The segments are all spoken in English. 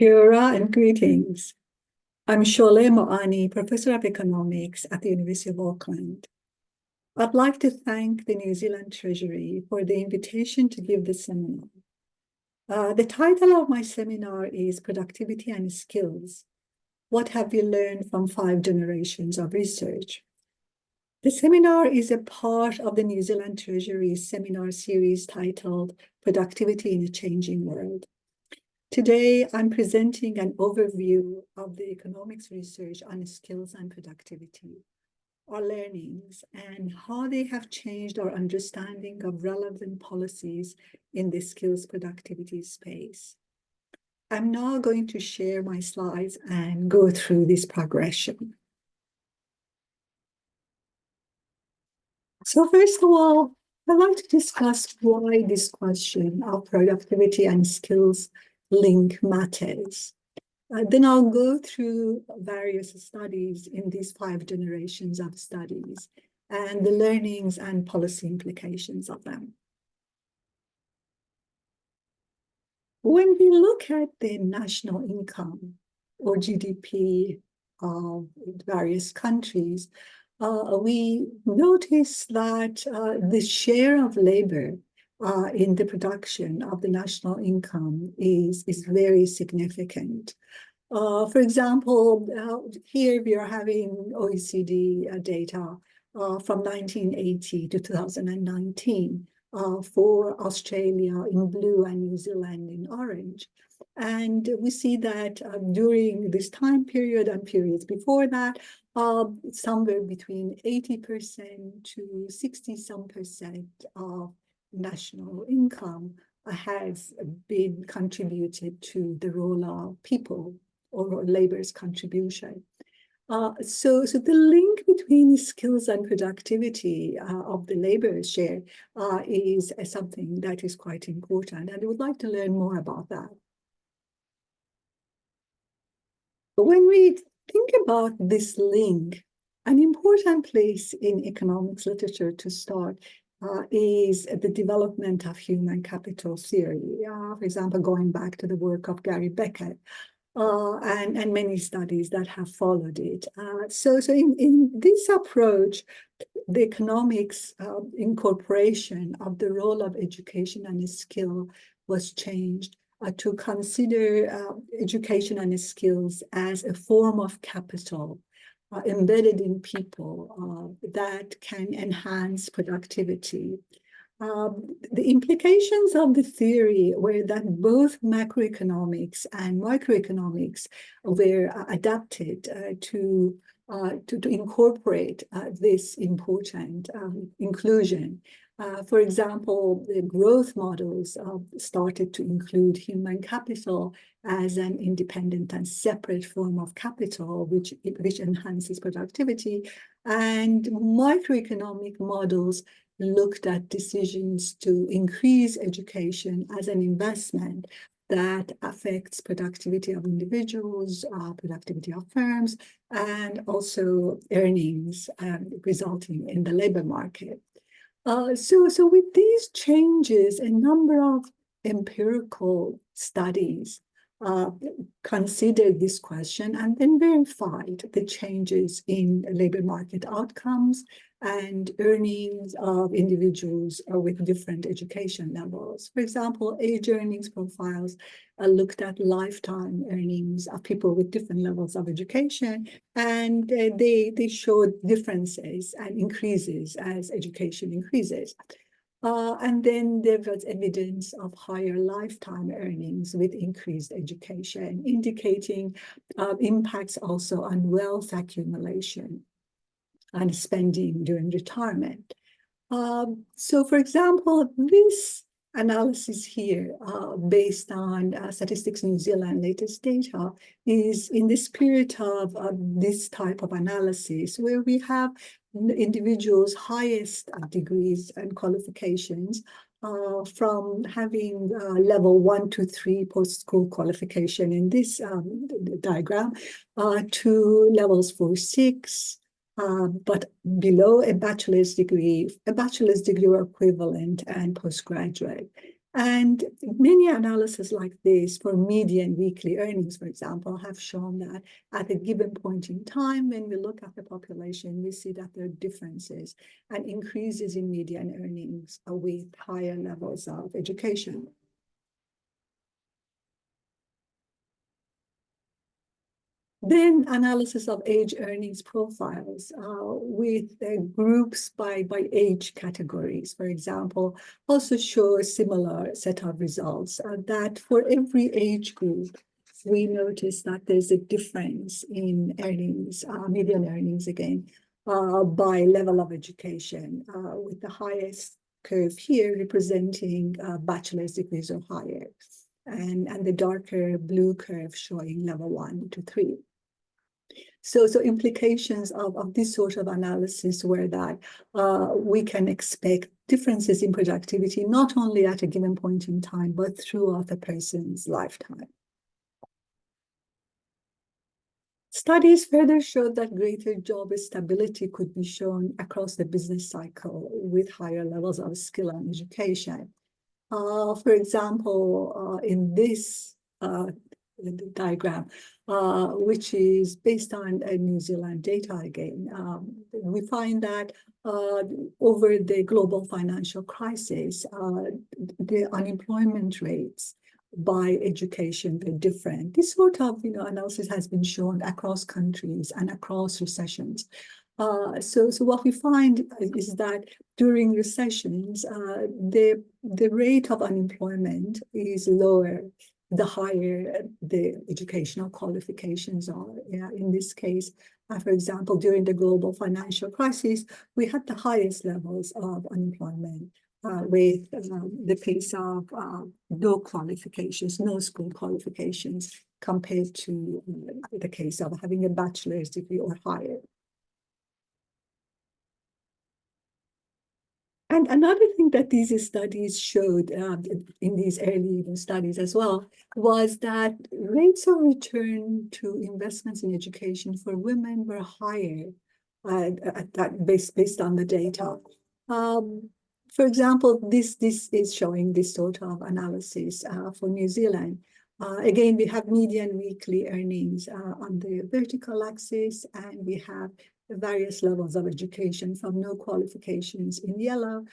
Kia ora and greetings. I'm Sholeh Maani, Professor of Economics at the University of Auckland. I'd like to thank the New Zealand Treasury for the invitation to give this seminar. The title of my seminar is Productivity and Skills. What have we learned from 5 generations of research? The seminar is a part of the New Zealand Treasury's seminar series titled Productivity in a Changing World. Today, I'm presenting an overview of the economics research on skills and productivity, our learnings, and how they have changed our understanding of relevant policies in the skills productivity space. I'm now going to share my slides and go through this progression. So first of all, I'd like to discuss why this question of productivity and skills link matters. Then I'll go through various studies in these 5 generations of studies and the learnings and policy implications of them. When we look at the national income or GDP of various countries, we notice that the share of labor in the production of the national income is very significant. For example, here we are having OECD data from 1980 to 2019 for Australia in blue and New Zealand in orange. And we see that during this time period and periods before that, somewhere between 80% to 60-some% of national income has been contributed to the role of people or labor's contribution. So the link between skills and productivity of the labor share is something that is quite important, and I would like to learn more about that. But when we think about this link, an important place in economics literature to start is the development of human capital theory. For example, going back to the work of Gary Beckett and many studies that have followed it. So in this approach, the economics incorporation of the role of education and skill was changed to consider education and skills as a form of capital embedded in people that can enhance productivity. The implications of the theory were that both macroeconomics and microeconomics were adapted to incorporate this important inclusion. For example, the growth models started to include human capital as an independent and separate form of capital, which enhances productivity. And microeconomic models looked at decisions to increase education as an investment that affects productivity of individuals, productivity of firms, and also earnings resulting in the labor market. So with these changes, a number of empirical studies considered this question and then verified the changes in labor market outcomes and earnings of individuals with different education levels. For example, age earnings profiles looked at lifetime earnings of people with different levels of education, and they showed differences and increases as education increases. And then there was evidence of higher lifetime earnings with increased education, indicating impacts also on wealth accumulation and spending during retirement. So, for example, this analysis here, based on Statistics New Zealand latest data, is in the spirit of this type of analysis, where we have individuals' highest degrees and qualifications from having level 1 to 3 post-school qualification in this diagram to levels 4, 6, but below a bachelor's degree or equivalent, and postgraduate. And many analyses like this for median weekly earnings, for example, have shown that at a given point in time, when we look at the population, we see that there are differences and increases in median earnings with higher levels of education. Then analysis of age earnings profiles with groups by age categories, for example, also show a similar set of results that for every age group, we notice that there's a difference in earnings, median earnings again, by level of education, with the highest curve here representing bachelor's degrees or higher, and the darker blue curve showing level 1 to 3. So implications of this sort of analysis were that we can expect differences in productivity, not only at a given point in time, but throughout a person's lifetime. Studies further showed that greater job stability could be shown across the business cycle with higher levels of skill and education. For example, in this diagram, which is based on New Zealand data again, we find that over the global financial crisis, the unemployment rates by education were different. This sort of analysis has been shown across countries and across recessions. So what we find is that during recessions, the rate of unemployment is lower the higher the educational qualifications are. Yeah, in this case, for example, during the global financial crisis, we had the highest levels of unemployment with the case of no qualifications, no school qualifications, compared to the case of having a bachelor's degree or higher. And another thing that these studies showed in these early studies as well was that rates of return to investments in education for women were higher based on the data. For example, this is showing this sort of analysis for New Zealand. Again, we have median weekly earnings on the vertical axis, and we have various levels of education from no qualifications in yellow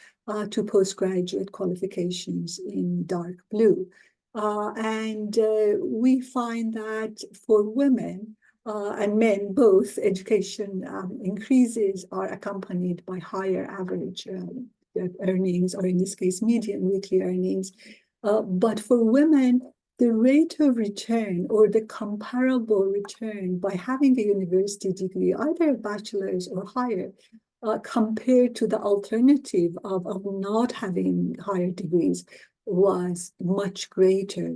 to postgraduate qualifications in dark blue. And we find that for women and men, both education increases are accompanied by higher average earnings, or in this case, median weekly earnings. But for women, the rate of return or the comparable return by having a university degree, either a bachelor's or higher, compared to the alternative of not having higher degrees, was much greater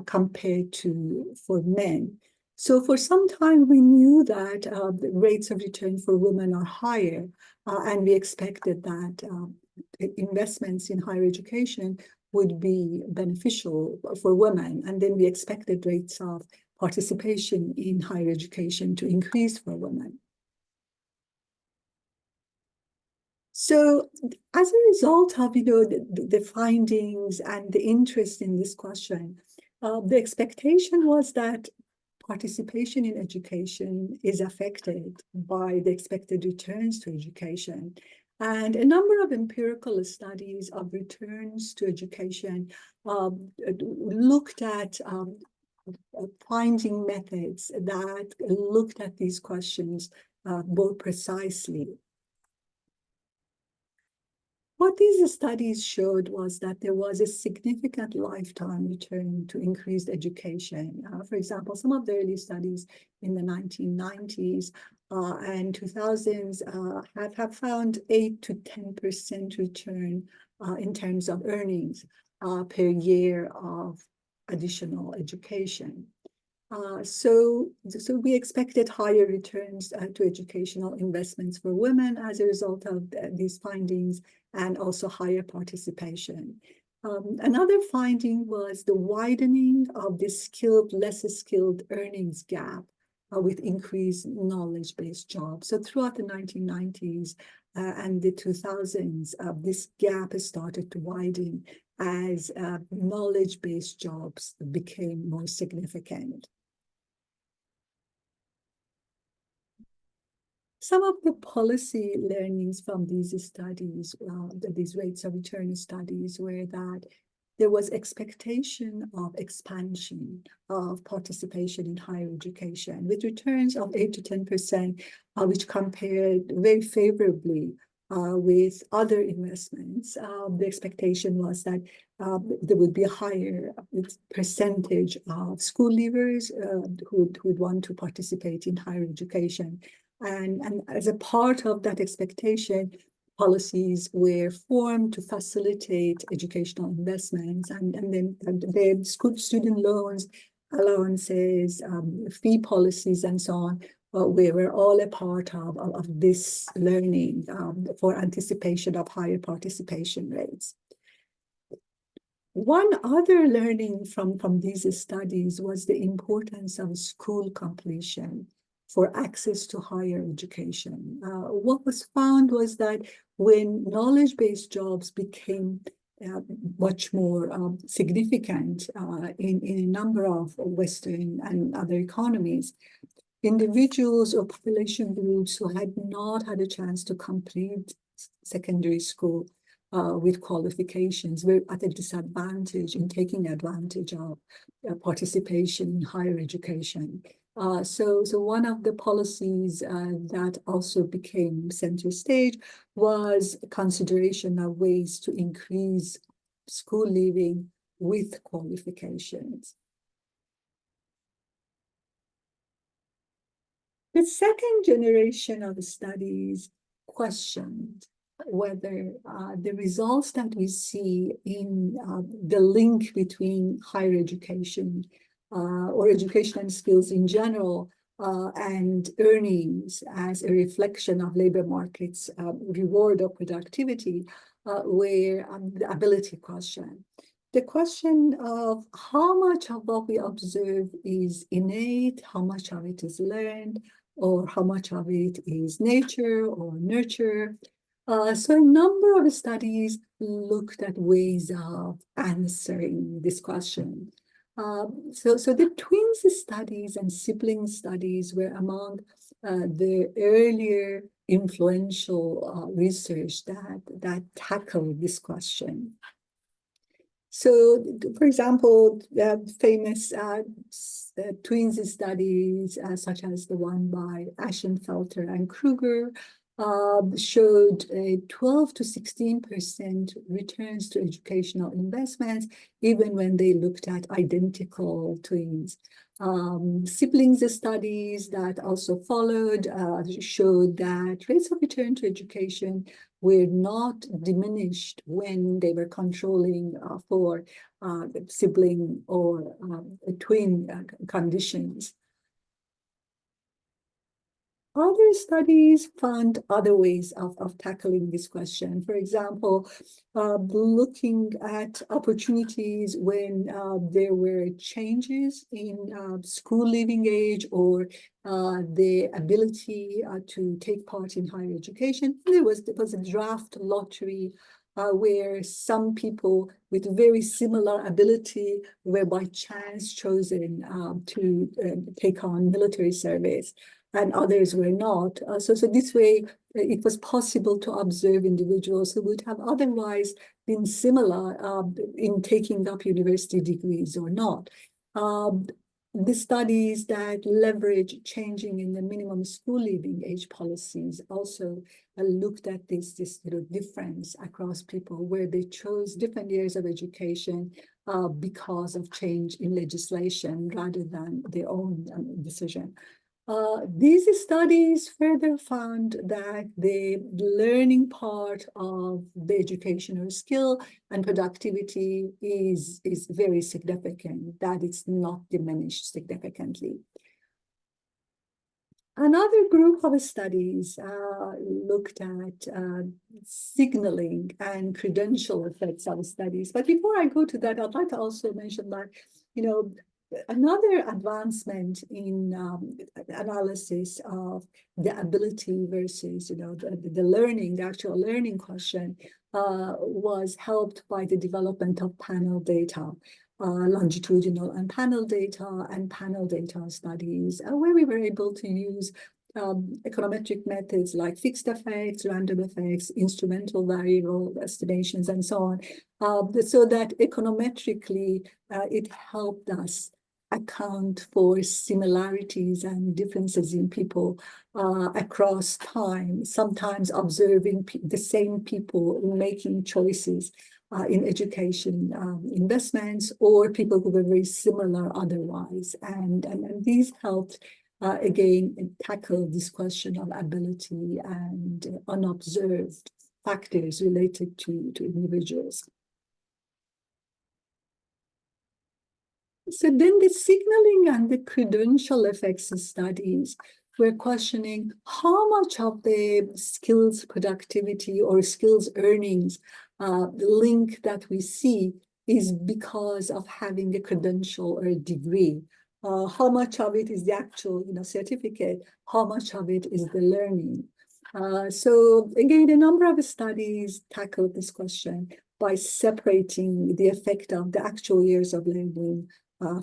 compared to for men. So for some time, we knew that the rates of return for women are higher, and we expected that investments in higher education would be beneficial for women. And then we expected rates of participation in higher education to increase for women. So as a result of the findings and the interest in this question, the expectation was that participation in education is affected by the expected returns to education. And a number of empirical studies of returns to education looked at finding methods that looked at these questions more precisely. What these studies showed was that there was a significant lifetime return to increased education. For example, some of the early studies in the 1990s and 2000s have found 8 to 10% return in terms of earnings per year of additional education. So we expected higher returns to educational investments for women as a result of these findings, and also higher participation. Another finding was the widening of the skilled, less skilled earnings gap with increased knowledge-based jobs. So throughout the 1990s and the 2000s, this gap has started to widen as knowledge-based jobs became more significant. Some of the policy learnings from these studies, these rates of return studies, were that there was expectation of expansion of participation in higher education with returns of 8 to 10%, which compared very favorably with other investments. The expectation was that there would be a higher percentage of school leavers who would want to participate in higher education. And as a part of that expectation, policies were formed to facilitate educational investments, and then the student loans, allowances, fee policies, and so on, we were all a part of this learning for anticipation of higher participation rates. One other learning from these studies was the importance of school completion for access to higher education. What was found was that when knowledge-based jobs became much more significant in a number of Western and other economies, individuals or population groups who had not had a chance to complete secondary school with qualifications were at a disadvantage in taking advantage of participation in higher education. So one of the policies that also became center stage was consideration of ways to increase school leaving with qualifications. The second generation of studies questioned whether the results that we see in the link between higher education or education and skills in general and earnings as a reflection of labor markets reward of productivity were the ability question. The question of how much of what we observe is innate, how much of it is learned, or how much of it is nature or nurture. So a number of studies looked at ways of answering this question. So the twins studies and sibling studies were among the earlier influential research that tackled this question. So, for example, famous twins studies, such as the one by Ashenfelter and Kruger, showed a 12 to 16% returns to educational investments, even when they looked at identical twins. Siblings studies that also followed showed that rates of return to education were not diminished when they were controlling for sibling or twin conditions. Other studies found other ways of tackling this question. For example, looking at opportunities when there were changes in school leaving age or the ability to take part in higher education. There was a draft lottery where some people with very similar ability were by chance chosen to take on military service, and others were not. So this way, it was possible to observe individuals who would have otherwise been similar in taking up university degrees or not. The studies that leverage changing in the minimum school leaving age policies also looked at this difference across people where they chose different years of education because of change in legislation rather than their own decision. These studies further found that the learning part of the educational skill and productivity is very significant, that it's not diminished significantly. Another group of studies looked at signaling and credential effects of studies. But before I go to that, I'd like to also mention that, another advancement in analysis of the ability versus, the learning, the actual learning question was helped by the development of panel data, longitudinal and panel data studies, where we were able to use econometric methods like fixed effects, random effects, instrumental variable estimations, and so on, so that econometrically it helped us account for similarities and differences in people across time, sometimes observing the same people making choices in education investments, or people who were very similar otherwise. And these helped again tackle this question of ability and unobserved factors related to individuals. So then the signaling and the credential effects studies were questioning how much of the skills productivity or skills earnings link that we see is because of having a credential or a degree. How much of it is the actual certificate, how much of it is the learning. So again, a number of studies tackled this question by separating the effect of the actual years of learning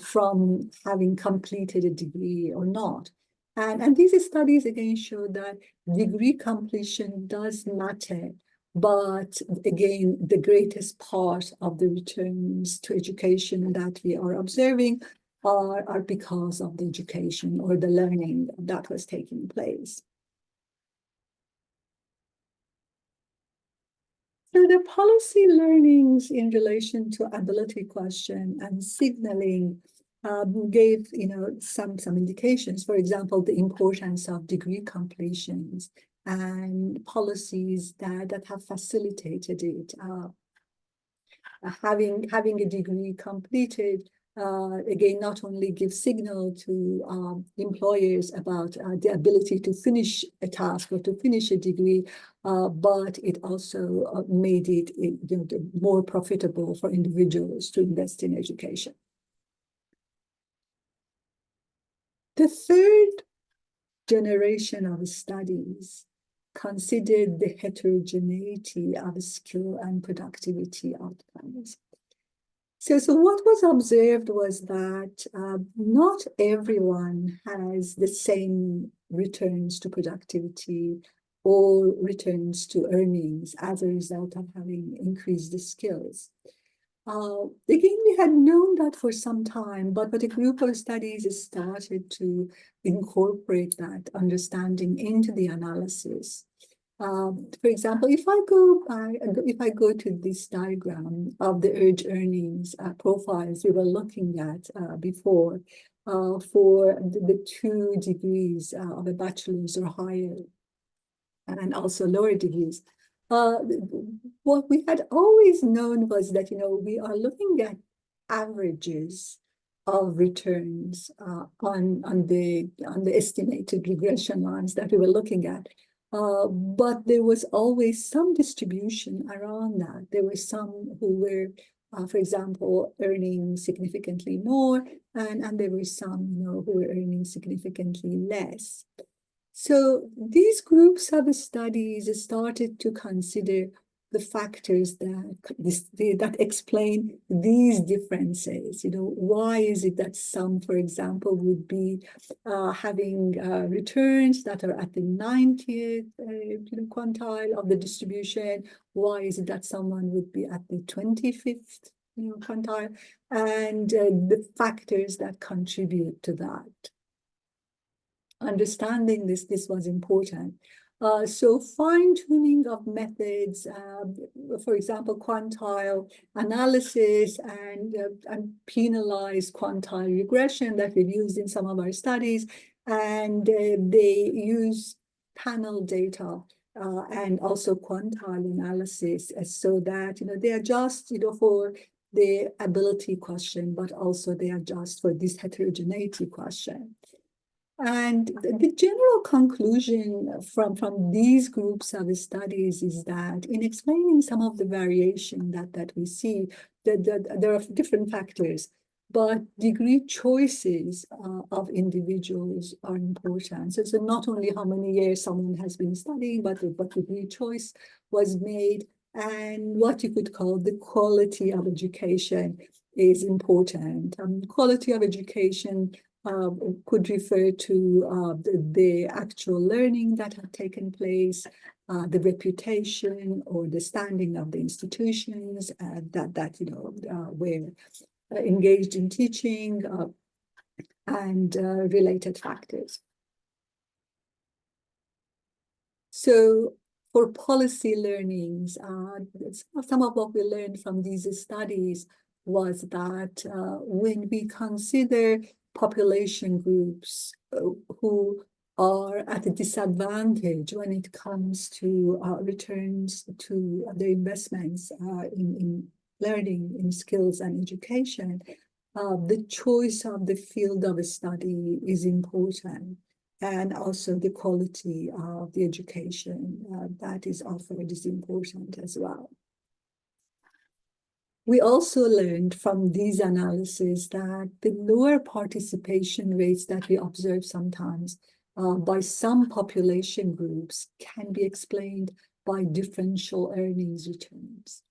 from having completed a degree or not. And these studies again show that degree completion does matter, but again, the greatest part of the returns to education that we are observing are because of the education or the learning that was taking place. So the policy learnings in relation to ability question and signaling gave some indications. For example, the importance of degree completions and policies that have facilitated it. Having a degree completed again not only gives signal to employers about the ability to finish a task or to finish a degree, but it also made it more profitable for individuals to invest in education. The third generation of studies considered the heterogeneity of skill and productivity outcomes. So what was observed was that not everyone has the same returns to productivity or returns to earnings as a result of having increased the skills. Again, we had known that for some time, but a group of studies started to incorporate that understanding into the analysis. For example, if I go to this diagram of the urge earnings profiles we were looking at before for the 2 degrees of a bachelor's or higher, and also lower degrees, what we had always known was that we are looking at averages of returns on the estimated regression lines that we were looking at. But there was always some distribution around that. There were some who were, for example, earning significantly more, and there were some, who were earning significantly less. So these groups of studies started to consider the factors that explain these differences. Why is it that some, for example, would be having returns that are at the 90th quintile of the distribution? Why is it that someone would be at the 25th quintile? And the factors that contribute to that. Understanding this was important. So fine-tuning of methods, for example, quantile analysis and penalized quantile regression that we've used in some of our studies, and they use panel data and also quantile analysis so that they adjust for the ability question, but also they adjust for this heterogeneity question. And the general conclusion from these groups of studies is that in explaining some of the variation that we see, that there are different factors. but degree choices of individuals are important. So not only how many years someone has been studying, but what degree choice was made, and what you could call the quality of education is important. Quality of education could refer to the actual learning that had taken place, the reputation or the standing of the institutions that were engaged in teaching and related factors. So for policy learnings, some of what we learned from these studies was that when we consider population groups who are at a disadvantage when it comes to returns to their investments in learning, in skills and education, the choice of the field of study is important, and also the quality of the education that is offered is important as well. We also learned from these analyses that the lower participation rates that we observe sometimes by some population groups can be explained by differential earnings returns.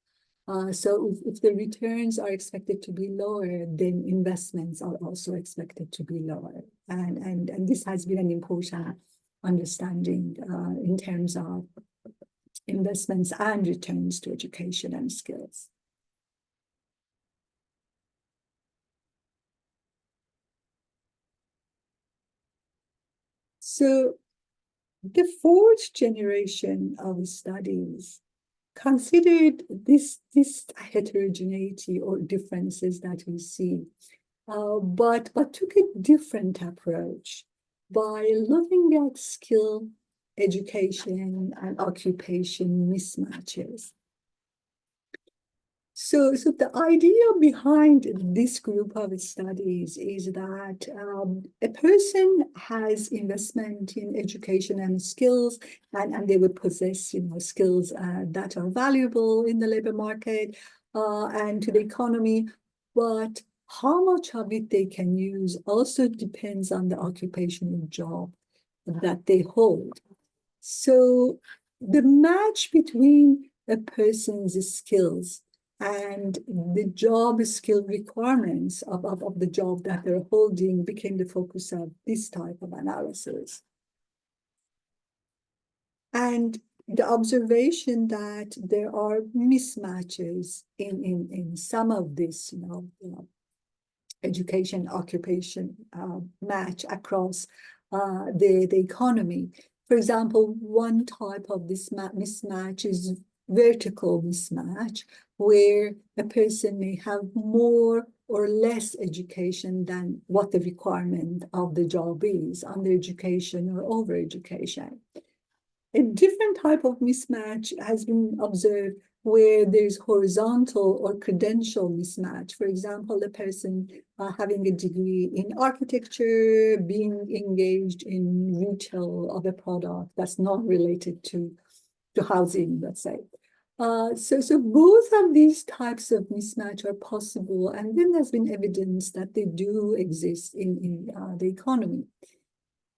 So if the returns are expected to be lower, then investments are also expected to be lower. And this has been an important understanding in terms of investments and returns to education and skills. So the fourth generation of studies considered this heterogeneity or differences that we see, but took a different approach by looking at skill, education, and occupation mismatches. So the idea behind this group of studies is that a person has investment in education and skills, and they would possess, skills that are valuable in the labor market and to the economy. But how much of it they can use also depends on the occupational job that they hold. So the match between a person's skills and the job skill requirements of the job that they're holding became the focus of this type of analysis. And the observation that there are mismatches in some of this, education, occupation match across the economy. For example, one type of this mismatch is vertical mismatch, where a person may have more or less education than what the requirement of the job is, under education or over education. A different type of mismatch has been observed where there's horizontal or credential mismatch. For example, a person having a degree in architecture, being engaged in retail of a product that's not related to housing, let's say. So both of these types of mismatch are possible, and then there's been evidence that they do exist in the economy.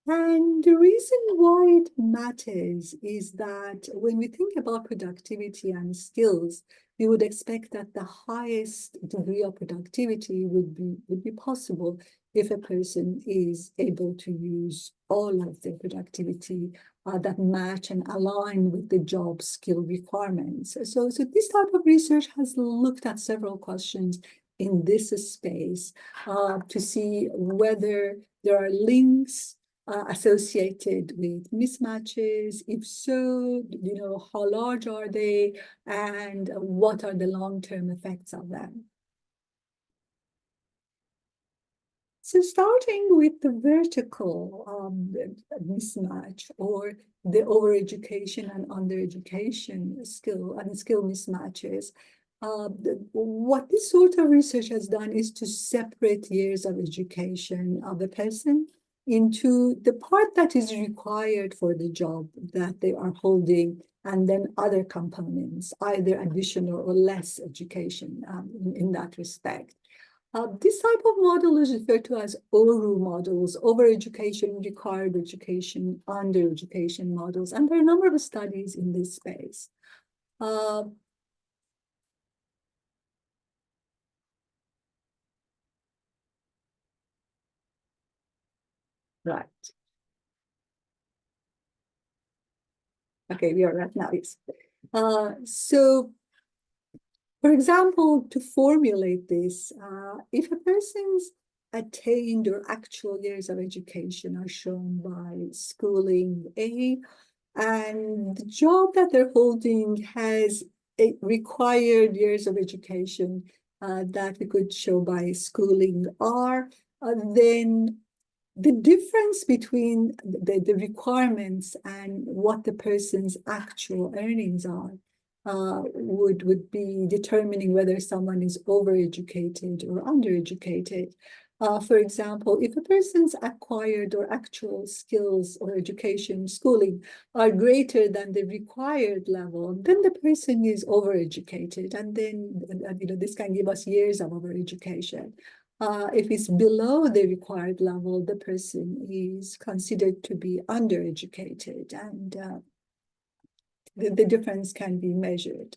And the reason why it matters is that when we think about productivity and skills, we would expect that the highest degree of productivity would be possible if a person is able to use all of their productivity that match and align with the job skill requirements. So this type of research has looked at several questions in this space to see whether there are links associated with mismatches. If so, how large are they, and what are the long-term effects of them? So starting with the vertical mismatch, or the overeducation and undereducation skill mismatches, what this sort of research has done is to separate years of education of a person into the part that is required for the job that they are holding, and then other components, either additional or less education in that respect. This type of model is referred to as ORU models, over-education, required education, under-education models, and there are a number of studies in this space. Right. Okay, we are right now. Yes. So, for example, to formulate this, if a person's attained or actual years of education are shown by schooling A, and the job that they're holding has a required years of education that we could show by schooling R, then the difference between the requirements and what the person's actual earnings are would be determining whether someone is overeducated or undereducated. For example, if a person's acquired or actual skills or education, schooling, are greater than the required level, then the person is overeducated. And then, this can give us years of overeducation. If it's below the required level, the person is considered to be undereducated, and the difference can be measured.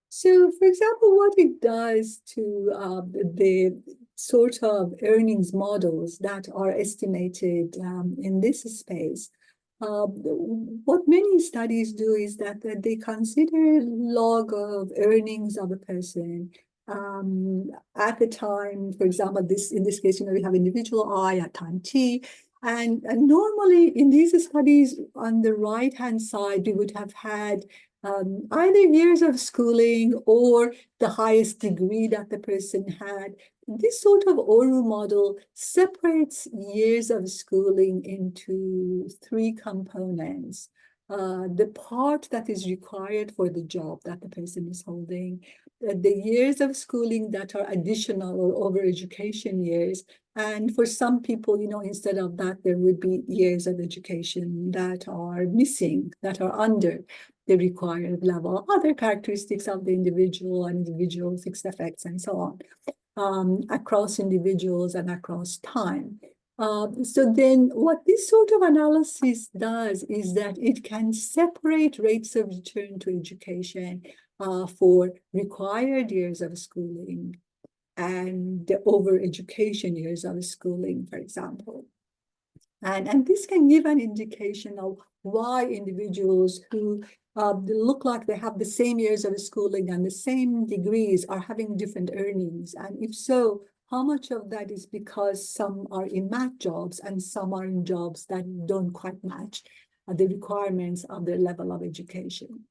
So, for example, what it does to the sort of earnings models that are estimated in this space, what many studies do is that they consider log of earnings of a person at the time. For example, in this case, we have individual I at time t. And normally in these studies, on the right-hand side, we would have had either years of schooling or the highest degree that the person had. This sort of ORU model separates years of schooling into three components. The part that is required for the job that the person is holding, the years of schooling that are additional or overeducation years, and for some people, instead of that, there would be years of education that are missing, that are under the required level, other characteristics of the individual and individual fixed effects and so on, across individuals and across time. So then what this sort of analysis does is that it can separate rates of return to education for required years of schooling and the over-education years of schooling, for example. And this can give an indication of why individuals who look like they have the same years of schooling and the same degrees are having different earnings. And if so, how much of that is because some are in math jobs and some are in jobs that don't quite match the requirements of their level of education.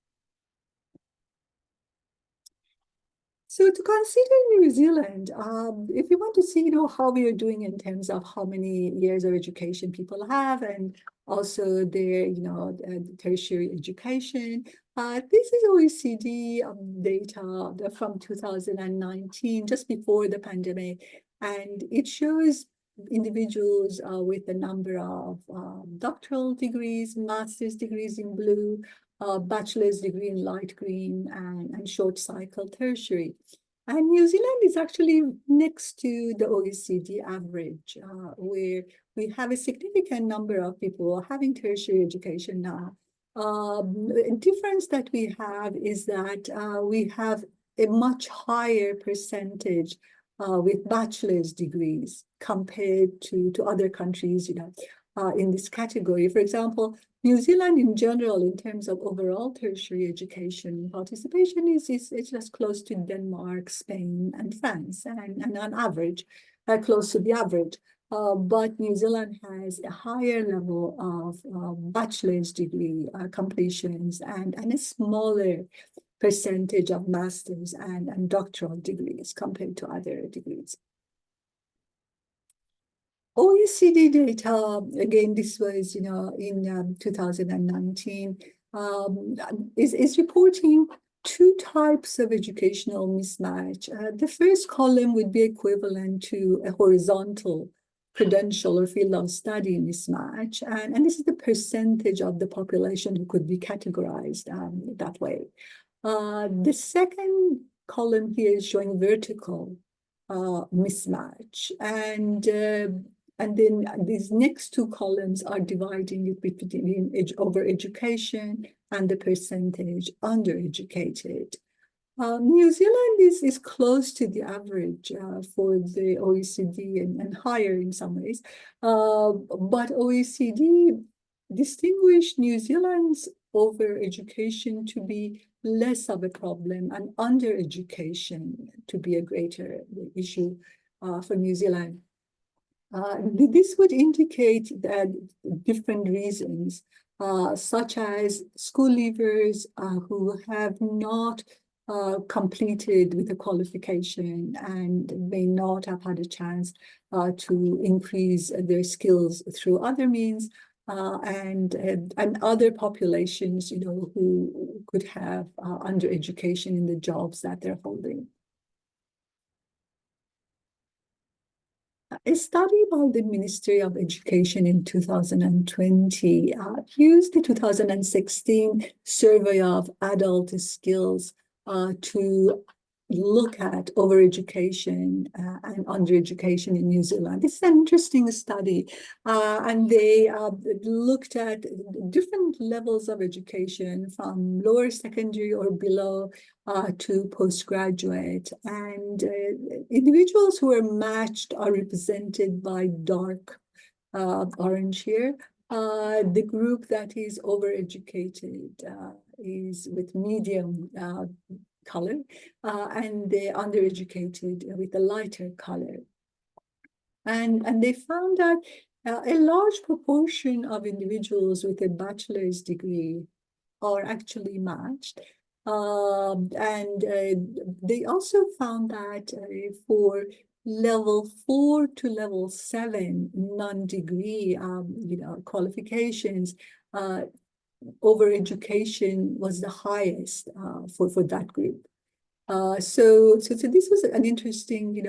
So to consider New Zealand, if you want to see, how we are doing in terms of how many years of education people have, and also their, tertiary education, this is OECD data from 2019, just before the pandemic, and it shows individuals with a number of doctoral degrees, master's degrees in blue, bachelor's degree in light green, and short cycle tertiary. And New Zealand is actually next to the OECD average, where we have a significant number of people having tertiary education now. The difference that we have is that we have a much higher percentage with bachelor's degrees compared to other countries, in this category. For example, New Zealand in general, in terms of overall tertiary education participation, is just close to Denmark, Spain, and France, and on average, close to the average. But New Zealand has a higher level of bachelor's degree completions and a smaller percentage of master's and doctoral degrees compared to other degrees. OECD data, again, this was, in 2019, is reporting two types of educational mismatch. The first column would be equivalent to a horizontal credential or field of study mismatch. And this is the percentage of the population who could be categorized that way. The second column here is showing vertical mismatch. And then these next two columns are dividing it between over education and the percentage undereducated. New Zealand is close to the average for the OECD and higher in some ways. But OECD distinguished New Zealand's overeducation to be less of a problem and undereducation to be a greater issue for New Zealand. This would indicate that different reasons, such as school leavers who have not completed with a qualification and may not have had a chance to increase their skills through other means, and other populations, who could have undereducation in the jobs that they're holding. A study by the Ministry of Education in 2020 used the 2016 survey of adult skills to look at overeducation and undereducation in New Zealand. This is an interesting study, and they looked at different levels of education from lower secondary or below to postgraduate. And individuals who are matched are represented by dark orange here. The group that is overeducated is with medium color, and the undereducated with a lighter color. And they found that a large proportion of individuals with a bachelor's degree are actually matched. And they also found that for level 4 to level 7 non-degree qualifications, overeducation was the highest for that group. So this was an interesting,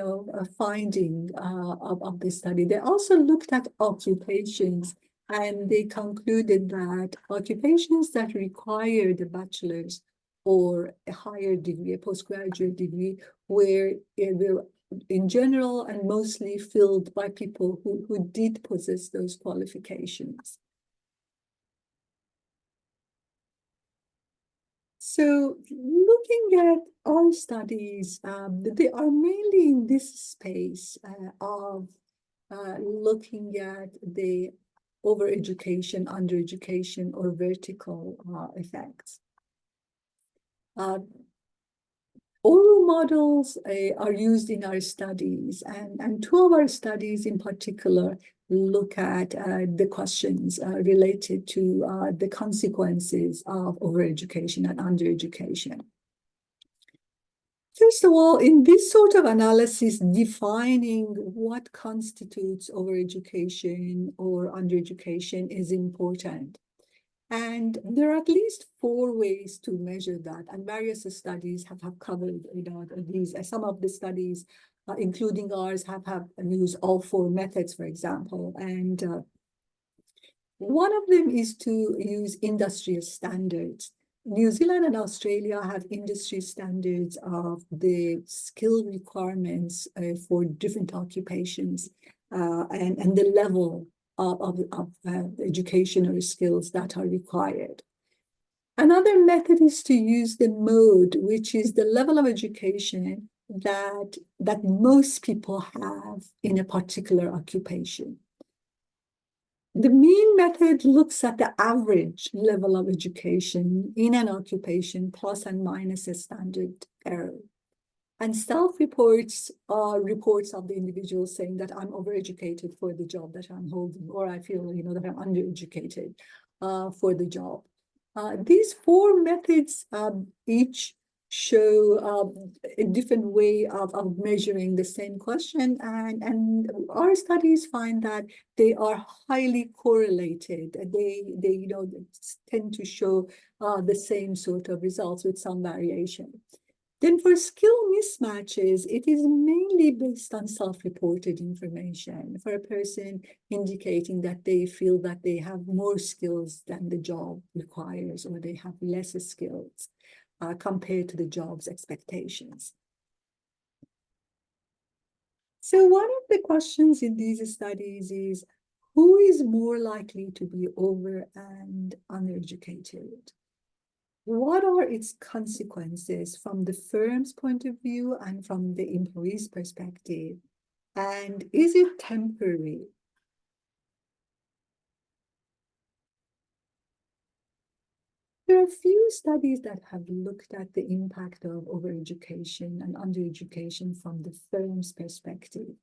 finding of this study. They also looked at occupations, and they concluded that occupations that required a bachelor's or a higher degree, a postgraduate degree, were in general and mostly filled by people who did possess those qualifications. So looking at our studies, they are mainly in this space of looking at the overeducation, undereducation, or vertical effects. Oral models are used in our studies, and two of our studies in particular look at the questions related to the consequences of overeducation and undereducation. First of all, in this sort of analysis, defining what constitutes overeducation or undereducation is important. And there are at least 4 ways to measure that, and various studies have covered these. Some of the studies, including ours, have used all 4 methods, for example. And one of them is to use industrial standards. New Zealand and Australia have industry standards of the skill requirements for different occupations and the level of educational skills that are required. Another method is to use the mode, which is the level of education that most people have in a particular occupation. The mean method looks at the average level of education in an occupation, plus and minus a standard error. And self-reports are reports of the individual saying that I'm overeducated for the job that I'm holding, or I feel that I'm undereducated for the job. These 4 methods each show a different way of measuring the same question, and our studies find that they are highly correlated. They tend to show the same sort of results with some variation. Then for skill mismatches, it is mainly based on self-reported information for a person indicating that they feel that they have more skills than the job requires, or they have less skills compared to the job's expectations. So one of the questions in these studies is, who is more likely to be over and undereducated? What are its consequences from the firm's point of view and from the employee's perspective? And is it temporary? There are a few studies that have looked at the impact of overeducation and undereducation from the firm's perspective.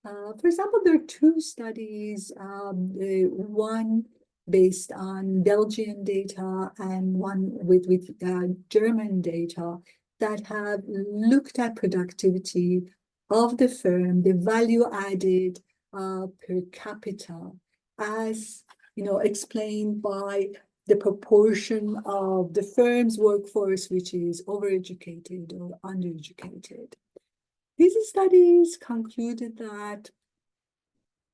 For example, there are two studies, one based on Belgian data and one with German data, that have looked at productivity of the firm, the value added per capita, as explained by the proportion of the firm's workforce which is overeducated or undereducated. These studies concluded that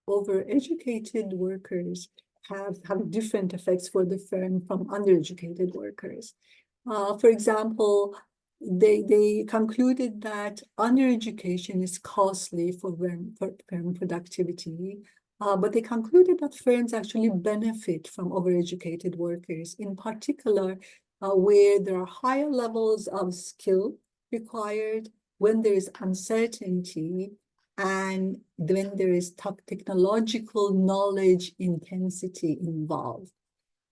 overeducated workers have different effects for the firm from undereducated workers. For example, they concluded that undereducation is costly for firm productivity, but they concluded that firms actually benefit from overeducated workers, in particular, where there are higher levels of skill required, when there is uncertainty, and when there is technological knowledge intensity involved.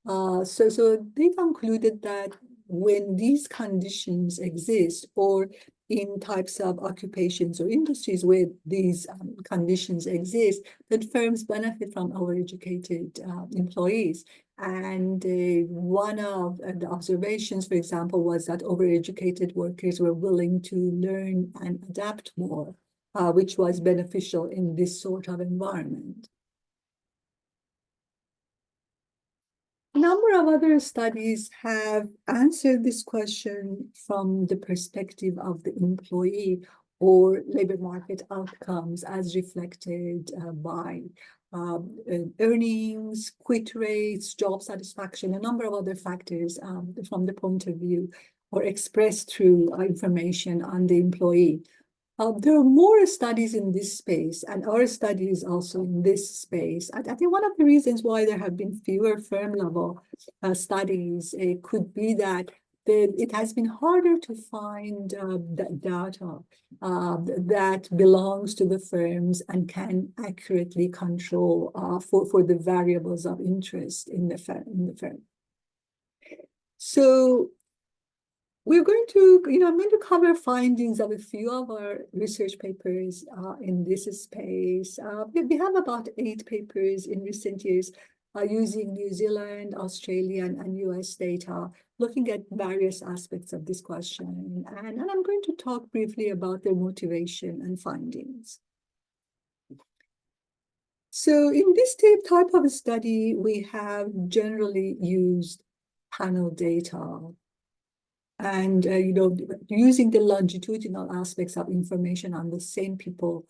So they concluded that when these conditions exist, or in types of occupations or industries where these conditions exist, that firms benefit from overeducated employees. And one of the observations, for example, was that overeducated workers were willing to learn and adapt more, which was beneficial in this sort of environment. A number of other studies have answered this question from the perspective of the employee or labor market outcomes, as reflected by earnings, quit rates, job satisfaction, a number of other factors from the point of view or expressed through information on the employee. There are more studies in this space, and our studies also in this space. I think one of the reasons why there have been fewer firm-level studies could be that it has been harder to find data that belongs to the firms and can accurately control for the variables of interest in the firm. So we're going to, I'm going to cover findings of a few of our research papers in this space. We have about 8 papers in recent years using New Zealand, Australian, and US data, looking at various aspects of this question. And I'm going to talk briefly about their motivation and findings. So in this type of study, we have generally used panel data, and using the longitudinal aspects of information on the same people,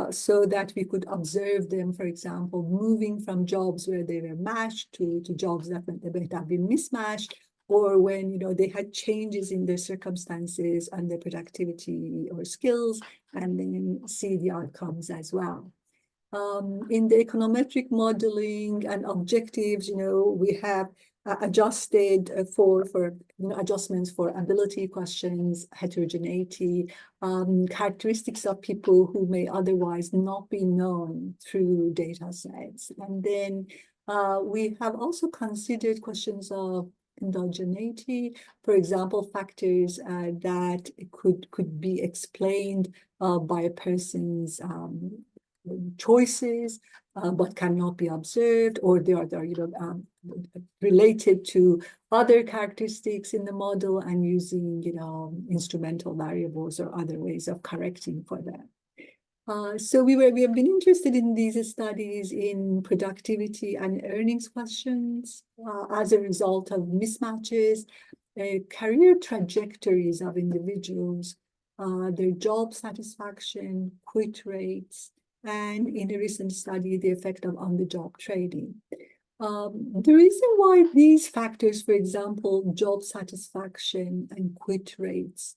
so that we could observe them, for example, moving from jobs where they were matched to jobs that might have been mismatched, or when they had changes in their circumstances and their productivity or skills, and then see the outcomes as well. In the econometric modeling and objectives, we have adjusted for adjustments for ability questions, heterogeneity, characteristics of people who may otherwise not be known through data sets. And then we have also considered questions of endogeneity, for example, factors that could be explained by a person's choices, but cannot be observed, or they are related to other characteristics in the model, and using instrumental variables or other ways of correcting for them. So we have been interested in these studies in productivity and earnings questions as a result of mismatches, career trajectories of individuals, their job satisfaction, quit rates, and in a recent study, the effect of on-the-job training. The reason why these factors, for example, job satisfaction and quit rates,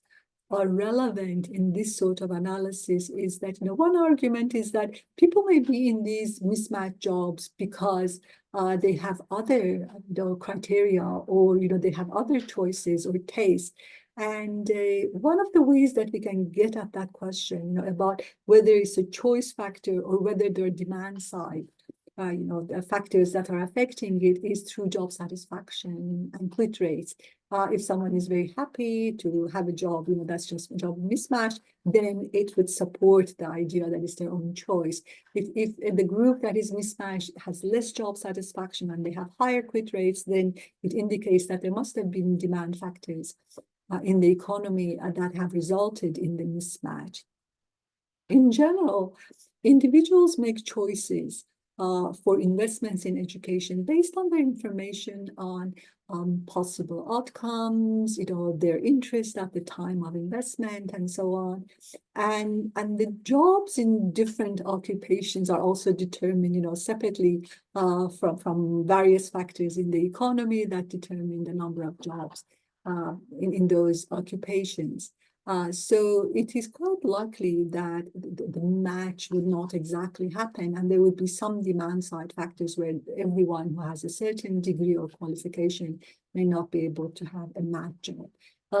are relevant in this sort of analysis is that, one argument is that people may be in these mismatched jobs because they have other criteria, or they have other choices or tastes. And one of the ways that we can get at that question, about whether it's a choice factor or whether they're demand side, the factors that are affecting it is through job satisfaction and quit rates. If someone is very happy to have a job, that's just a job mismatch, then it would support the idea that it's their own choice. If the group that is mismatched has less job satisfaction and they have higher quit rates, then it indicates that there must have been demand factors in the economy that have resulted in the mismatch. In general, individuals make choices for investments in education based on their information on possible outcomes, their interest at the time of investment, and so on. And the jobs in different occupations are also determined, separately from various factors in the economy that determine the number of jobs in those occupations. So it is quite likely that the match would not exactly happen, and there would be some demand side factors where everyone who has a certain degree of qualification may not be able to have a match job.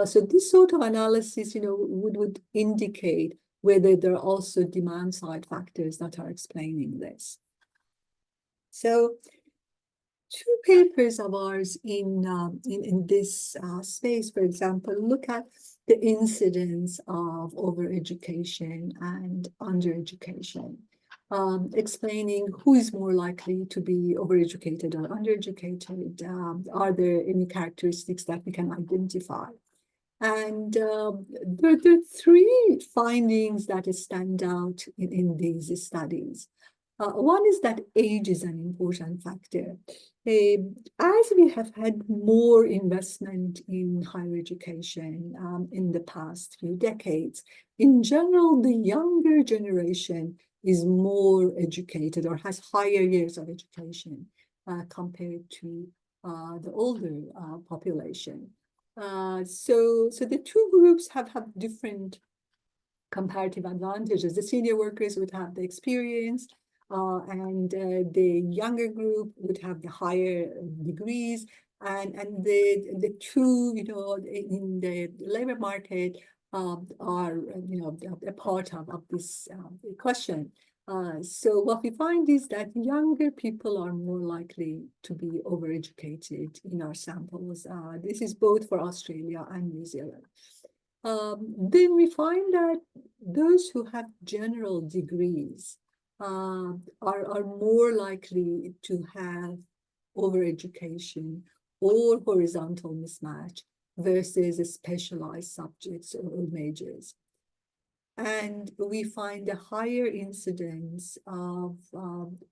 So this sort of analysis, would indicate whether there are also demand side factors that are explaining this. So two papers of ours in this space, for example, look at the incidence of overeducation and undereducation, explaining who is more likely to be overeducated or undereducated. Are there any characteristics that we can identify? And there are three findings that stand out in these studies. One is that age is an important factor. As we have had more investment in higher education in the past few decades, in general, the younger generation is more educated or has higher years of education compared to the older population. So the two groups have different comparative advantages. The senior workers would have the experience, and the younger group would have the higher degrees, and the two, in the labor market are, a part of this question. So what we find is that younger people are more likely to be overeducated in our samples. This is both for Australia and New Zealand. Then we find that those who have general degrees are more likely to have overeducation or horizontal mismatch versus specialized subjects or majors. And we find a higher incidence of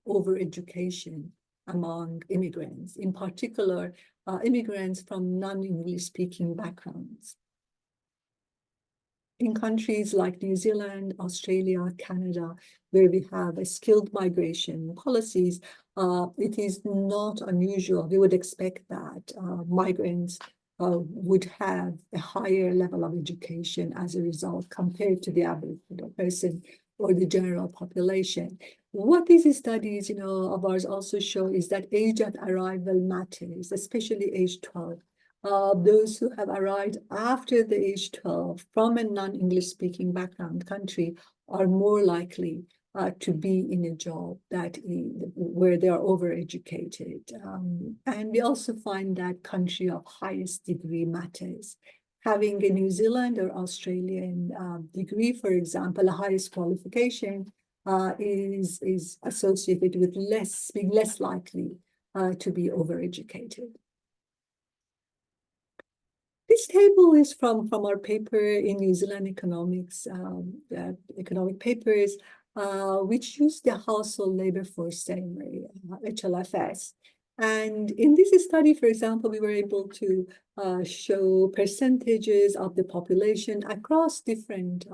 overeducation among immigrants, in particular, immigrants from non-English speaking backgrounds. In countries like New Zealand, Australia, Canada, where we have a skilled migration policies, it is not unusual. We would expect that migrants would have a higher level of education as a result compared to the average person or the general population. What these studies, of ours also show is that age at arrival matters, especially age 12. Those who have arrived after the age 12 from a non-English speaking background country are more likely to be in a job where they are overeducated. And we also find that country of highest degree matters. Having a New Zealand or Australian degree, for example, the highest qualification is associated with being less likely to be overeducated. This table is from our paper in New Zealand Economics, economic papers, which use the household labor force summary, HLFS. And in this study, for example, we were able to show percentages of the population across different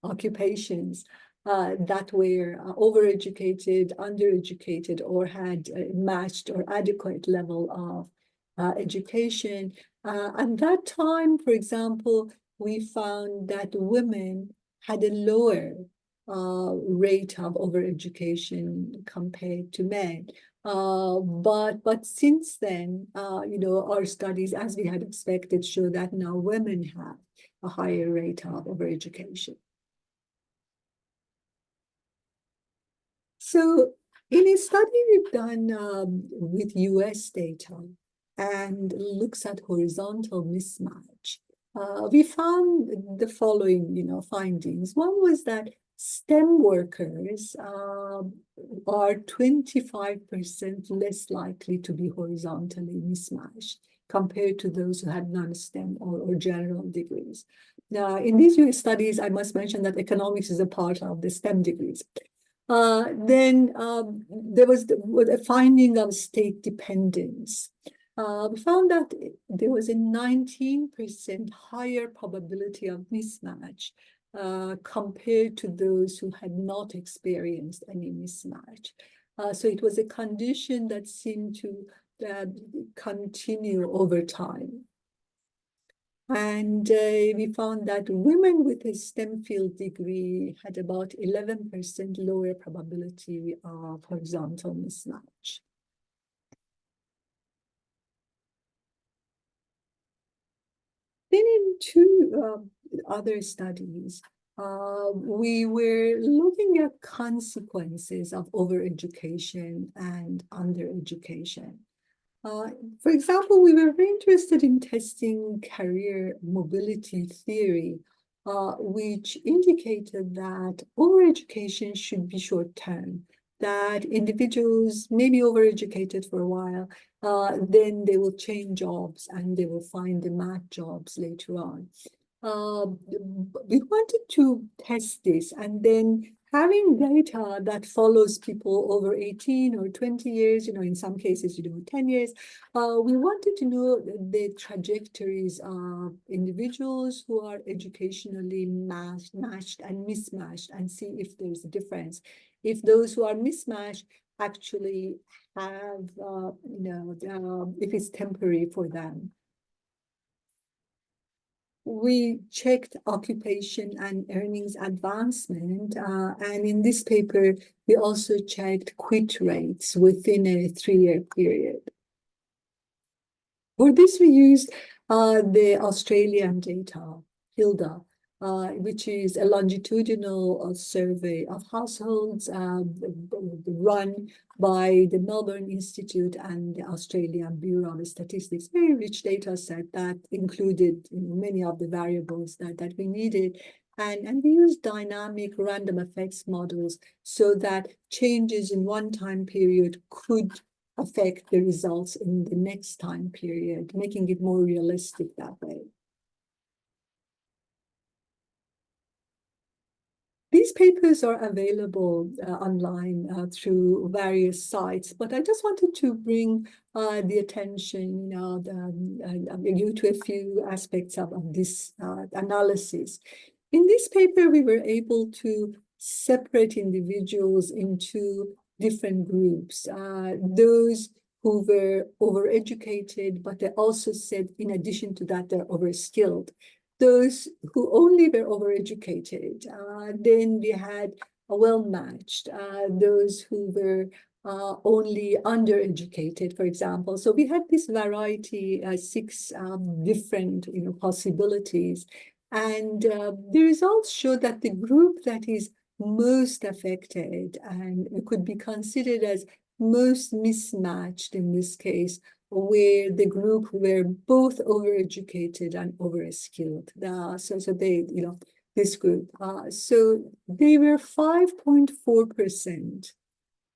occupations that were overeducated, undereducated, or had matched or adequate level of education. At that time, for example, we found that women had a lower rate of overeducation compared to men. But since then, our studies, as we had expected, show that now women have a higher rate of overeducation. So in a study we've done with US data and looks at horizontal mismatch, we found the following, findings. One was that STEM workers are 25% less likely to be horizontally mismatched compared to those who had non-STEM or general degrees. Now, in these US studies, I must mention that economics is a part of the STEM degrees. Then there was a finding of state dependence. We found that there was a 19% higher probability of mismatch compared to those who had not experienced any mismatch. So it was a condition that seemed to continue over time. And we found that women with a STEM field degree had about 11% lower probability of horizontal mismatch. Then in two other studies, we were looking at consequences of overeducation and undereducation. For example, we were very interested in testing career mobility theory, which indicated that overeducation should be short-term, that individuals may be overeducated for a while, then they will change jobs and they will find the match jobs later on. We wanted to test this, and then having data that follows people over 18 or 20 years, in some cases, 10 years, we wanted to know the trajectories of individuals who are educationally matched and mismatched, and see if there's a difference. If those who are mismatched actually have, if it's temporary for them. We checked occupation and earnings advancement, and in this paper, we also checked quit rates within a 3-year period. For this, we used the Australian data, HILDA, which is a longitudinal survey of households run by the Melbourne Institute and the Australian Bureau of Statistics. Very rich data set that included many of the variables that we needed. And we used dynamic random effects models so that changes in one time period could affect the results in the next time period, making it more realistic that way. These papers are available online through various sites, but I just wanted to bring the attention, you to a few aspects of this analysis. In this paper, we were able to separate individuals into different groups. Those who were overeducated, but they also said, in addition to that, they're overskilled. Those who only were overeducated, then we had a well-matched, those who were only undereducated, for example. So we had this variety, 6 different possibilities. And the results show that the group that is most affected and could be considered as most mismatched in this case, where the group were both overeducated and overskilled. So they, this group. So they were 5.4%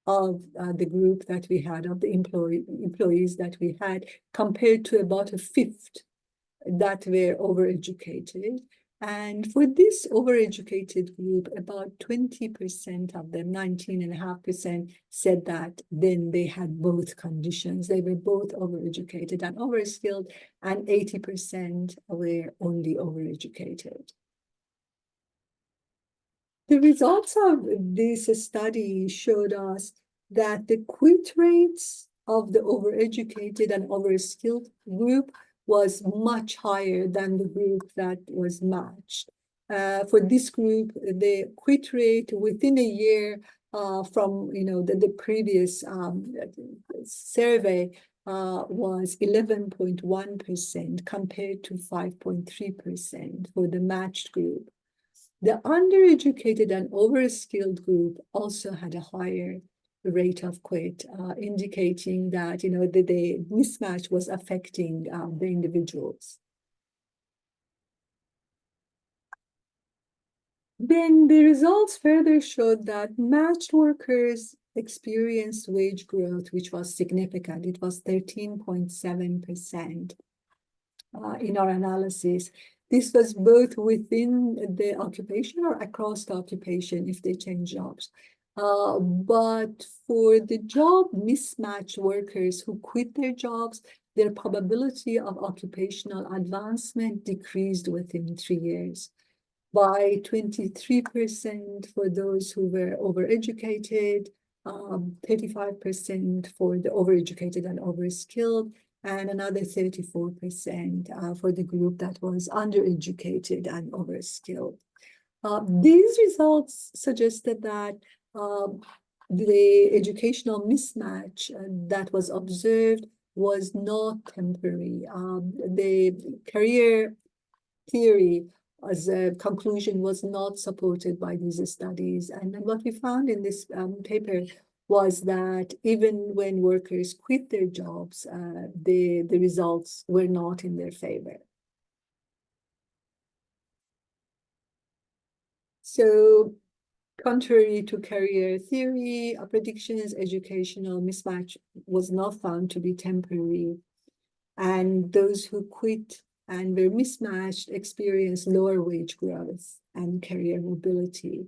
of the group that we had, of the employees that we had, compared to about a fifth that were overeducated. And for this overeducated group, about 20% of them, 19.5%, said that then they had both conditions. They were both overeducated and overskilled, and 80% were only overeducated. The results of this study showed us that the quit rates of the overeducated and overskilled group was much higher than the group that was matched. For this group, the quit rate within a year from the previous survey was 11.1% compared to 5.3% for the matched group. The undereducated and overskilled group also had a higher rate of quit, indicating that the mismatch was affecting the individuals. Then the results further showed that matched workers experienced wage growth, which was significant. It was 13.7% in our analysis. This was both within the occupation or across the occupation if they change jobs. But for the job mismatch workers who quit their jobs, their probability of occupational advancement decreased within 3 years by 23% for those who were overeducated, 35% for the overeducated and overskilled, and another 34% for the group that was undereducated and overskilled. These results suggested that the educational mismatch that was observed was not temporary. The career theory as a conclusion was not supported by these studies. And what we found in this paper was that even when workers quit their jobs, the results were not in their favor. So contrary to career theory, predictions, educational mismatch was not found to be temporary. And those who quit and were mismatched experienced lower wage growth and career mobility.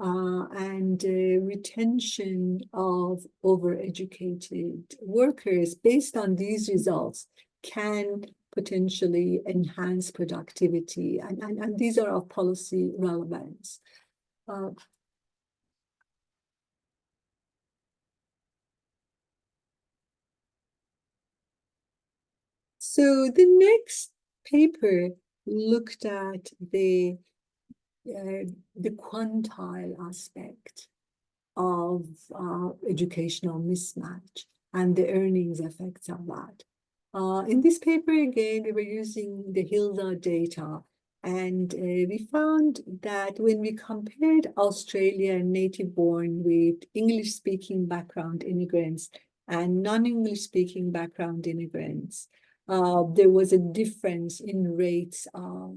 And retention of overeducated workers based on these results can potentially enhance productivity. And these are of policy relevance. So the next paper looked at the quantile aspect of educational mismatch and the earnings effects of that. In this paper, again, we were using the HILDA data, and we found that when we compared Australian native-born with English-speaking background immigrants and non-English-speaking background immigrants, there was a difference in rates of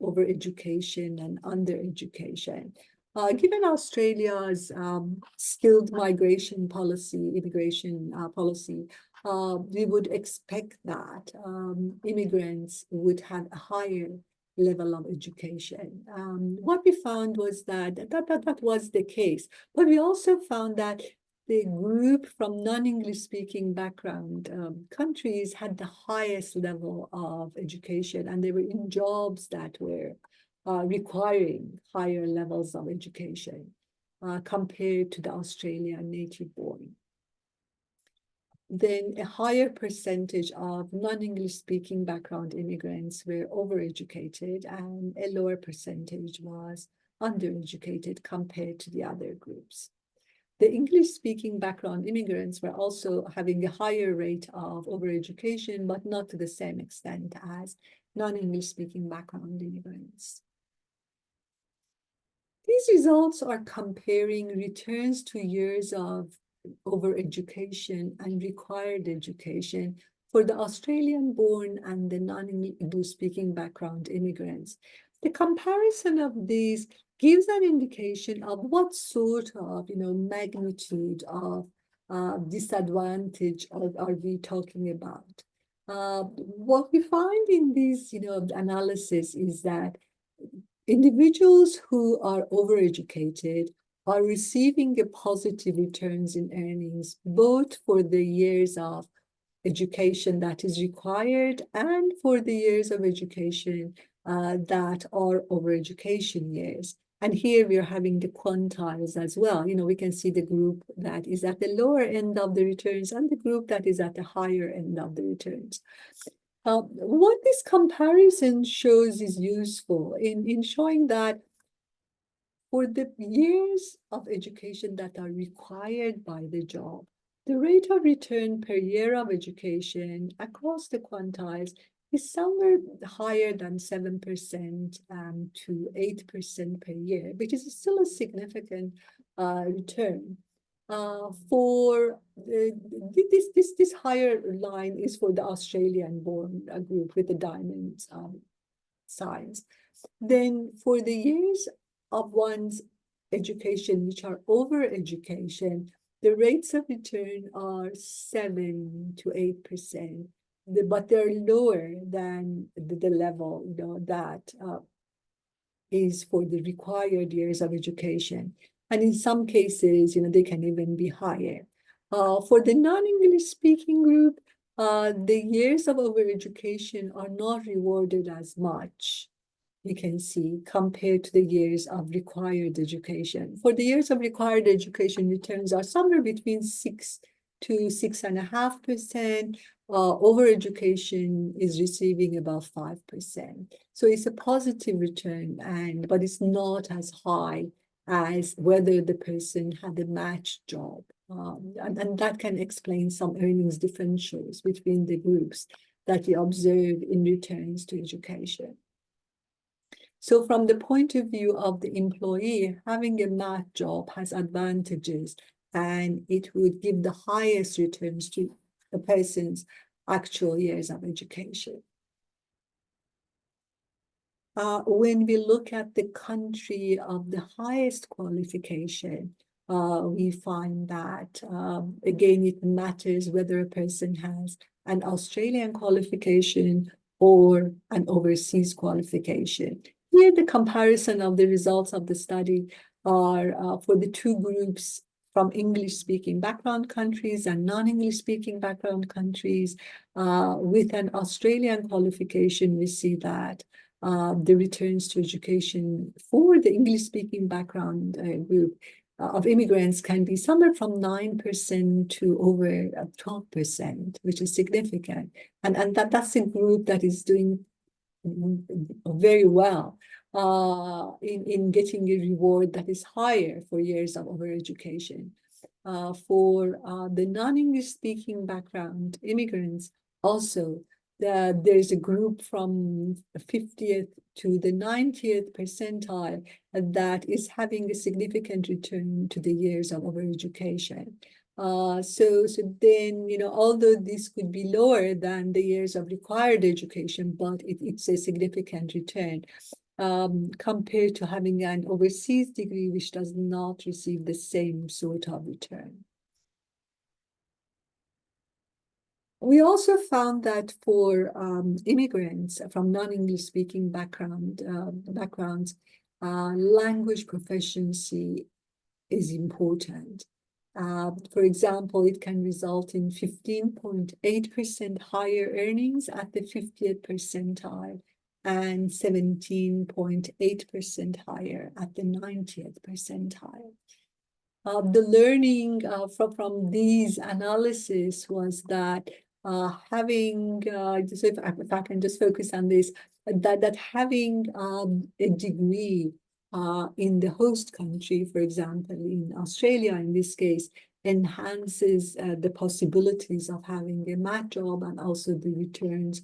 overeducation and undereducation. Given Australia's skilled migration policy, immigration policy, we would expect that immigrants would have a higher level of education. What we found was that was the case, but we also found that the group from non-English speaking background countries had the highest level of education, and they were in jobs that were requiring higher levels of education compared to the Australian native born. Then a higher percentage of non-English speaking background immigrants were overeducated, and a lower percentage was undereducated compared to the other groups. The English-speaking background immigrants were also having a higher rate of overeducation, but not to the same extent as non-English-speaking background immigrants. These results are comparing returns to years of overeducation and required education for the Australian-born and the non-English-speaking background immigrants. The comparison of these gives an indication of what sort of magnitude of disadvantage are we talking about. What we find in these analysis is that individuals who are overeducated are receiving a positive returns in earnings, both for the years of education that is required and for the years of education that are overeducation years. And here we are having the quantiles as well. We can see the group that is at the lower end of the returns and the group that is at the higher end of the returns. What this comparison shows is useful in showing that for the years of education that are required by the job, the rate of return per year of education across the quantiles is somewhere higher than 7% to 8% per year, which is still a significant return. For this higher line is for the Australian-born group with the diamond signs. Then for the years of one's education, which are over education, the rates of return are 7 to 8%, but they're lower than the level that is for the required years of education. And in some cases, they can even be higher. For the non-English speaking group, the years of overeducation are not rewarded as much, you can see, compared to the years of required education. For the years of required education, returns are somewhere between 6 to 6.5%. Overeducation is receiving about 5%. So it's a positive return, but it's not as high as whether the person had a matched job. And that can explain some earnings differentials between the groups that we observe in returns to education. So from the point of view of the employee, having a math job has advantages, and it would give the highest returns to the person's actual years of education. When we look at the country of the highest qualification, we find that, again, it matters whether a person has an Australian qualification or an overseas qualification. Here, the comparison of the results of the study are for the two groups from English-speaking background countries and non-English-speaking background countries. With an Australian qualification, we see that the returns to education for the English-speaking background group of immigrants can be somewhere from 9% to over 12%, which is significant. And that's a group that is doing very well in getting a reward that is higher for years of overeducation. For the non-English speaking background immigrants, also, there's a group from 50th to the 90th percentile that is having a significant return to the years of overeducation. So then, although this could be lower than the years of required education, but it's a significant return compared to having an overseas degree, which does not receive the same sort of return. We also found that for immigrants from non-English speaking backgrounds, language proficiency is important. For example, it can result in 15.8% higher earnings at the 50th percentile and 17.8% higher at the 90th percentile. The learning from these analysis was that having, if I can just focus on this, that having a degree in the host country, for example, in Australia, in this case, enhances the possibilities of having a math job and also the returns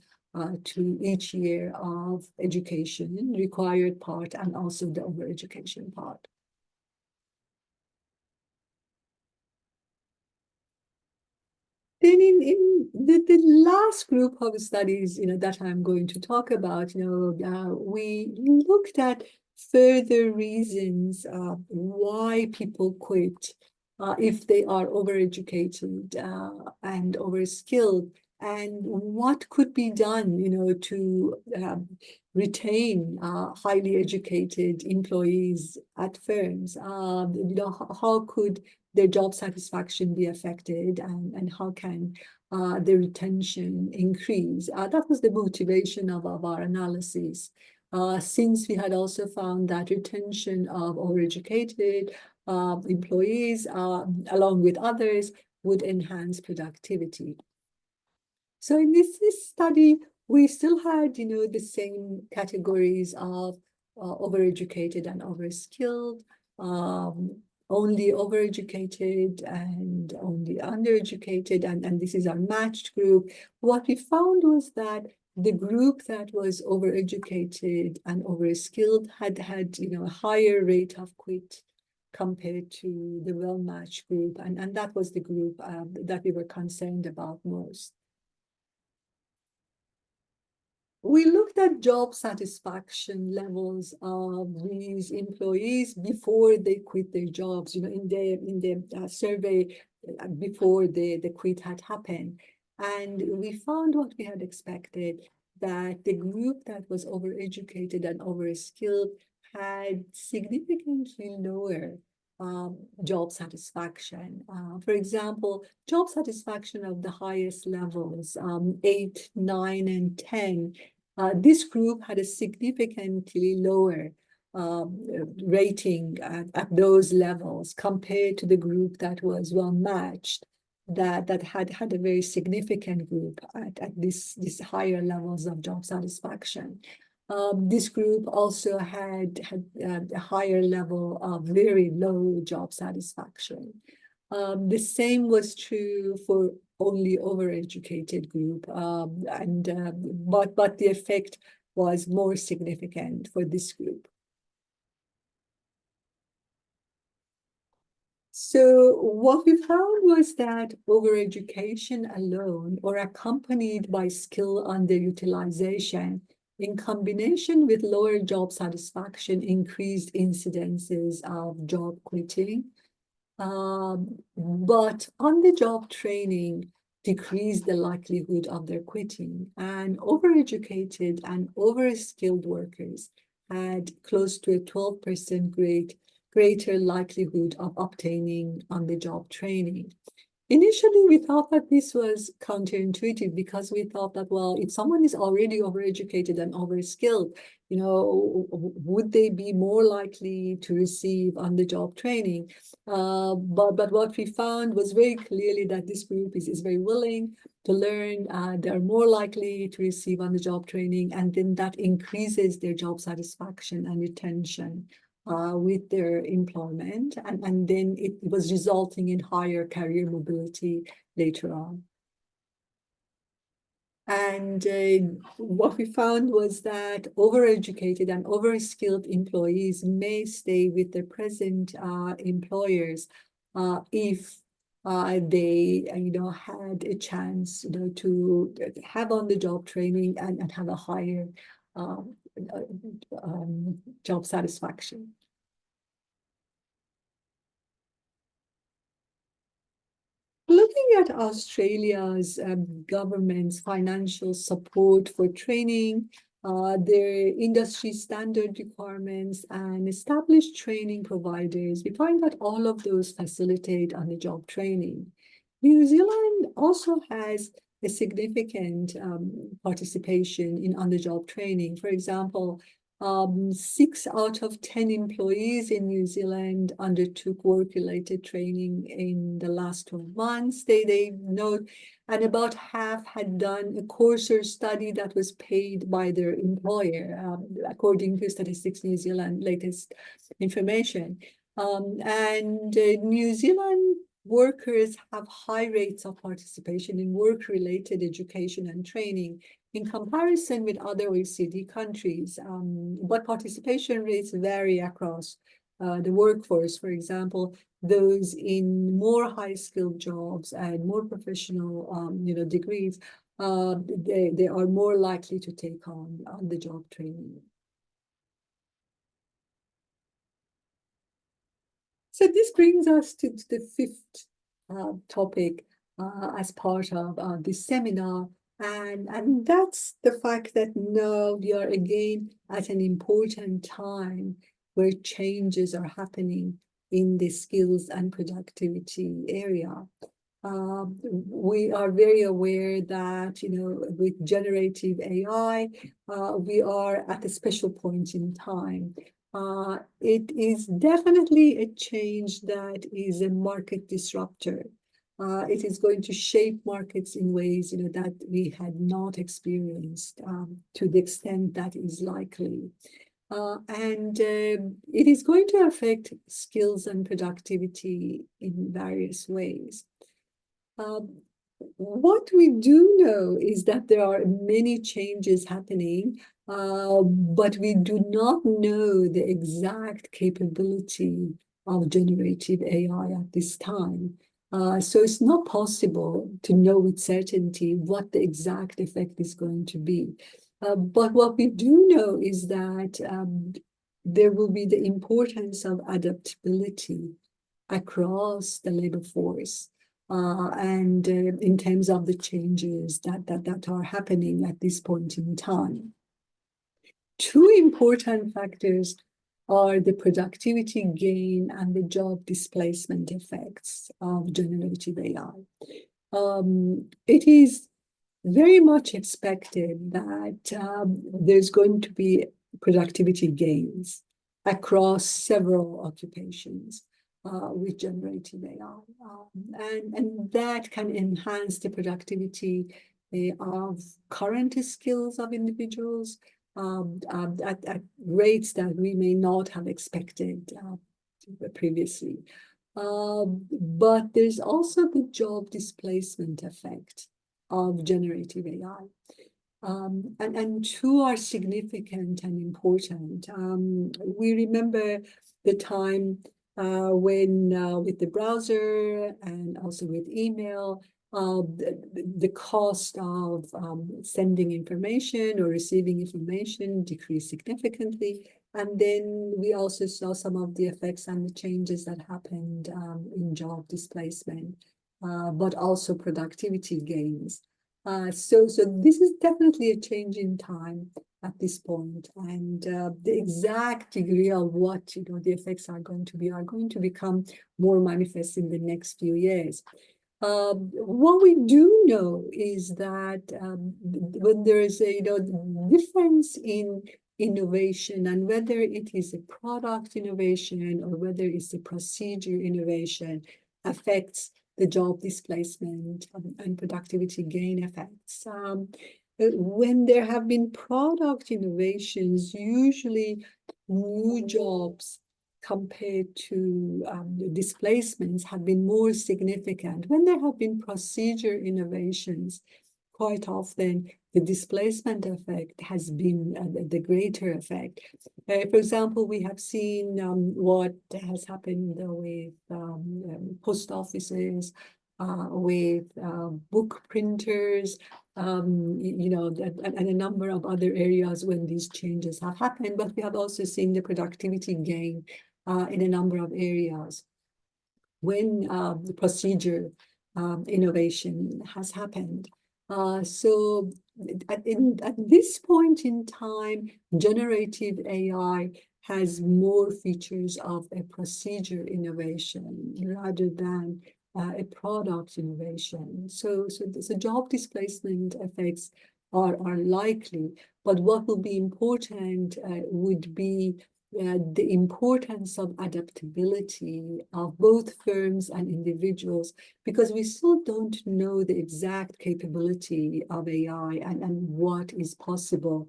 to each year of education, required part, and also the overeducation part. Then in the last group of studies, that I'm going to talk about, we looked at further reasons why people quit if they are overeducated and overskilled, and what could be done, to retain highly educated employees at firms. How could their job satisfaction be affected, and how can the retention increase? That was the motivation of our analysis. Since we had also found that retention of overeducated employees, along with others, would enhance productivity. So in this study, we still had, the same categories of overeducated and overskilled, only overeducated and only undereducated, and this is our matched group. What we found was that the group that was overeducated and overskilled had a higher rate of quit compared to the well-matched group, and that was the group that we were concerned about most. We looked at job satisfaction levels of these employees before they quit their jobs, in the survey before the quit had happened. And we found what we had expected, that the group that was overeducated and overskilled had significantly lower job satisfaction. For example, job satisfaction of the highest levels, 8, 9, and 10, this group had a significantly lower rating at those levels compared to the group that was well matched, that had a very significant group at this higher levels of job satisfaction. This group also had a higher level of very low job satisfaction. The same was true for only overeducated group, but the effect was more significant for this group. So what we found was that overeducation alone, or accompanied by skill underutilization, in combination with lower job satisfaction, increased incidences of job quitting. But on-the-job training decreased the likelihood of their quitting, and overeducated and overskilled workers had close to a 12% greater likelihood of obtaining on-the-job training. Initially, we thought that this was counterintuitive, because we thought that, well, if someone is already overeducated and overskilled, would they be more likely to receive on-the-job training? But what we found was very clearly that this group is very willing to learn. They're more likely to receive on-the-job training, and then that increases their job satisfaction and retention with their employment, and then it was resulting in higher career mobility later on. And what we found was that overeducated and overskilled employees may stay with their present employers if they had a chance to have on-the-job training and have a higher job satisfaction. Looking at Australia's government's financial support for training, their industry standard requirements, and established training providers, we find that all of those facilitate on-the-job training. New Zealand also has a significant participation in on-the-job training. For example, 6 out of 10 employees in New Zealand undertook work-related training in the last 12 months. They note, and about half had done a course or study that was paid by their employer, according to Statistics New Zealand latest information. And New Zealand workers have high rates of participation in work-related education and training in comparison with other OECD countries, but participation rates vary across the workforce. For example, those in more high-skilled jobs and more professional, degrees, they are more likely to take on the job training. So this brings us to the fifth topic, as part of this seminar. And that's the fact that now we are again at an important time where changes are happening in the skills and productivity area. We are very aware that, with generative AI, we are at a special point in time. It is definitely a change that is a market disruptor. It is going to shape markets in ways, that we had not experienced to the extent that is likely. And it is going to affect skills and productivity in various ways. What we do know is that there are many changes happening, but we do not know the exact capability of generative AI at this time. So it's not possible to know with certainty what the exact effect is going to be. But what we do know is that there will be the importance of adaptability across the labor force. And in terms of the changes that are happening at this point in time. Two important factors are the productivity gain and the job displacement effects of generative AI. It is very much expected that there's going to be productivity gains across several occupations with generative AI. And that can enhance the productivity of current skills of individuals at rates that we may not have expected previously. But there's also the job displacement effect of generative AI. And two are significant and important. We remember the time when with the browser and also with email, the cost of sending information or receiving information decreased significantly. And then we also saw some of the effects and the changes that happened in job displacement, but also productivity gains. So this is definitely a change in time at this point, and the exact degree of what the effects are going to become more manifest in the next few years. What we do know is that when there is a difference in innovation, and whether it is a product innovation or whether it's a procedure innovation, affects the job displacement and productivity gain effects. When there have been product innovations, usually new jobs compared to the displacements have been more significant. When there have been procedure innovations, quite often the displacement effect has been the greater effect. For example, we have seen what has happened with post offices, with book printers, and a number of other areas when these changes have happened. But we have also seen the productivity gain in a number of areas when the procedure innovation has happened. So at this point in time, generative AI has more features of a procedure innovation rather than a product innovation. So job displacement effects are likely, but what will be important would be the importance of adaptability of both firms and individuals, because we still don't know the exact capability of AI and what is possible.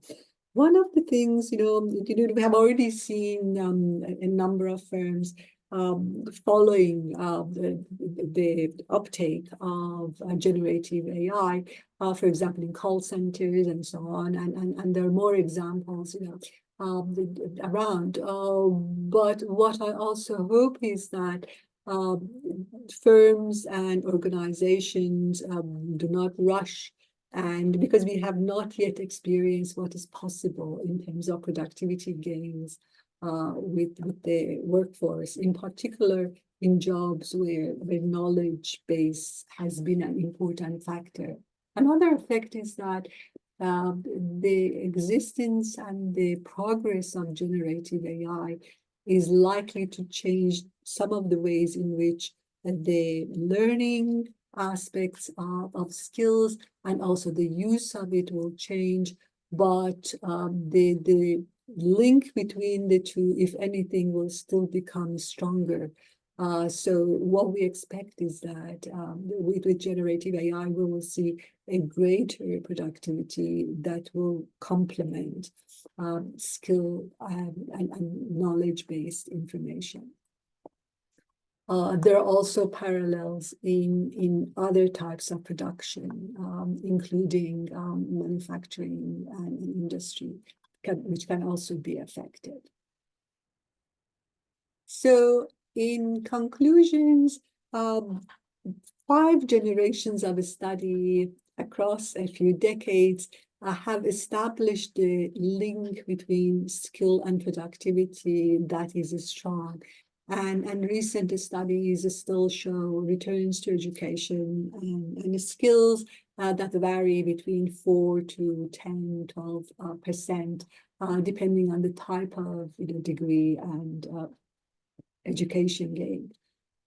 One of the things, we have already seen a number of firms following the uptake of generative AI, for example, in call centers and so on, and there are more examples, around. But what I also hope is that firms and organizations do not rush, and because we have not yet experienced what is possible in terms of productivity gains with the workforce, in particular in jobs where the knowledge base has been an important factor. Another effect is that the existence and the progress of generative AI is likely to change some of the ways in which the learning aspects of skills and also the use of it will change. But the link between the two, if anything, will still become stronger. So what we expect is that with generative AI, we will see a greater productivity that will complement skill and knowledge-based information. There are also parallels in other types of production, including manufacturing and industry, which can also be affected. So in conclusions, 5 generations of study across a few decades have established the link between skill and productivity that is strong. And recent studies still show returns to education and skills that vary between 4 to 10, 12%, depending on the type of degree and education gain.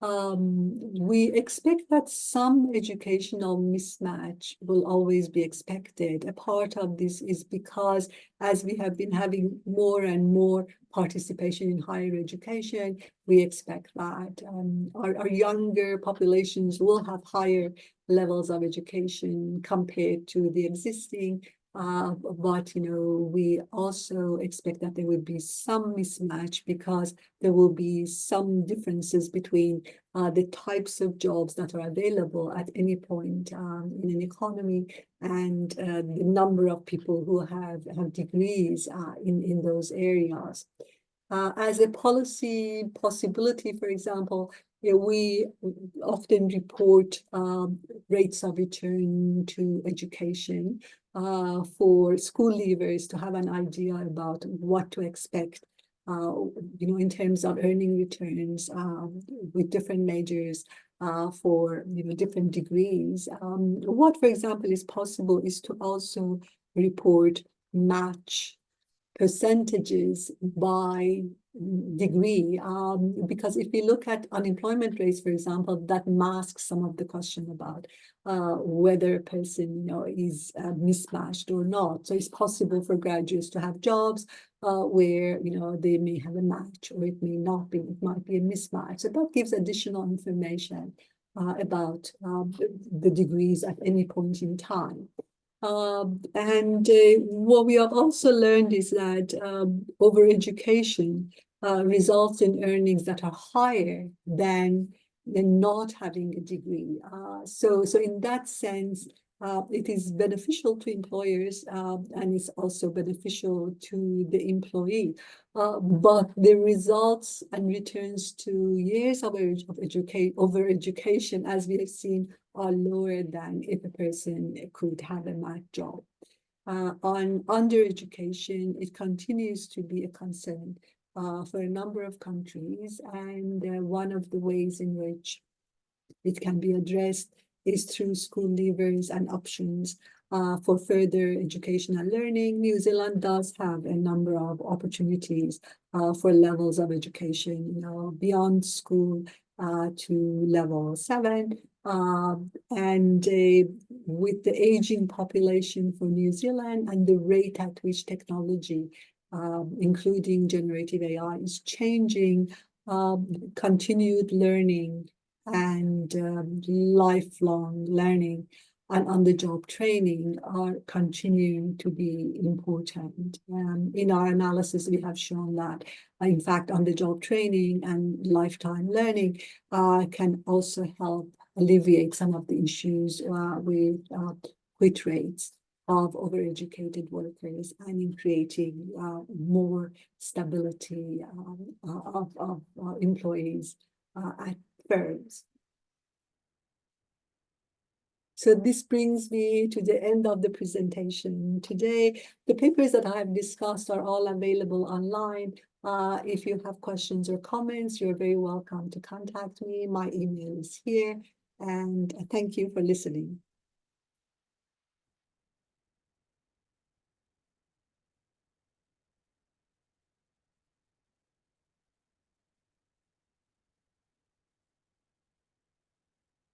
We expect that some educational mismatch will always be expected. A part of this is because as we have been having more and more participation in higher education, we expect that our younger populations will have higher levels of education compared to the existing. But we also expect that there will be some mismatch because there will be some differences between the types of jobs that are available at any point in an economy and the number of people who have degrees in those areas. As a policy possibility, for example, we often report rates of return to education for school leavers to have an idea about what to expect, in terms of earning returns with different majors for different degrees. What, for example, is possible is to also report match percentages by degree, because if we look at unemployment rates, for example, that masks some of the question about whether a person, is mismatched or not. So it's possible for graduates to have jobs where, they may have a match or it may not be. It might be a mismatch. So that gives additional information about the degrees at any point in time. What we have also learned is that overeducation results in earnings that are higher than not having a degree. So in that sense, it is beneficial to employers and it's also beneficial to the employee. But the results and returns to years of overeducation, as we have seen, are lower than if a person could have a math job. On undereducation, it continues to be a concern for a number of countries, and one of the ways in which it can be addressed is through school leavers and options for further educational learning. New Zealand does have a number of opportunities for levels of education, beyond school to level 7. And with the aging population for New Zealand and the rate at which technology, including generative AI, is changing, continued learning and lifelong learning and on-the-job training are continuing to be important. In our analysis, we have shown that, in fact, on-the-job training and lifetime learning can also help alleviate some of the issues with quit rates of overeducated workers and in creating more stability of employees at firms. So this brings me to the end of the presentation today. The papers that I have discussed are all available online. If you have questions or comments, you're very welcome to contact me. My email is here. And thank you for listening.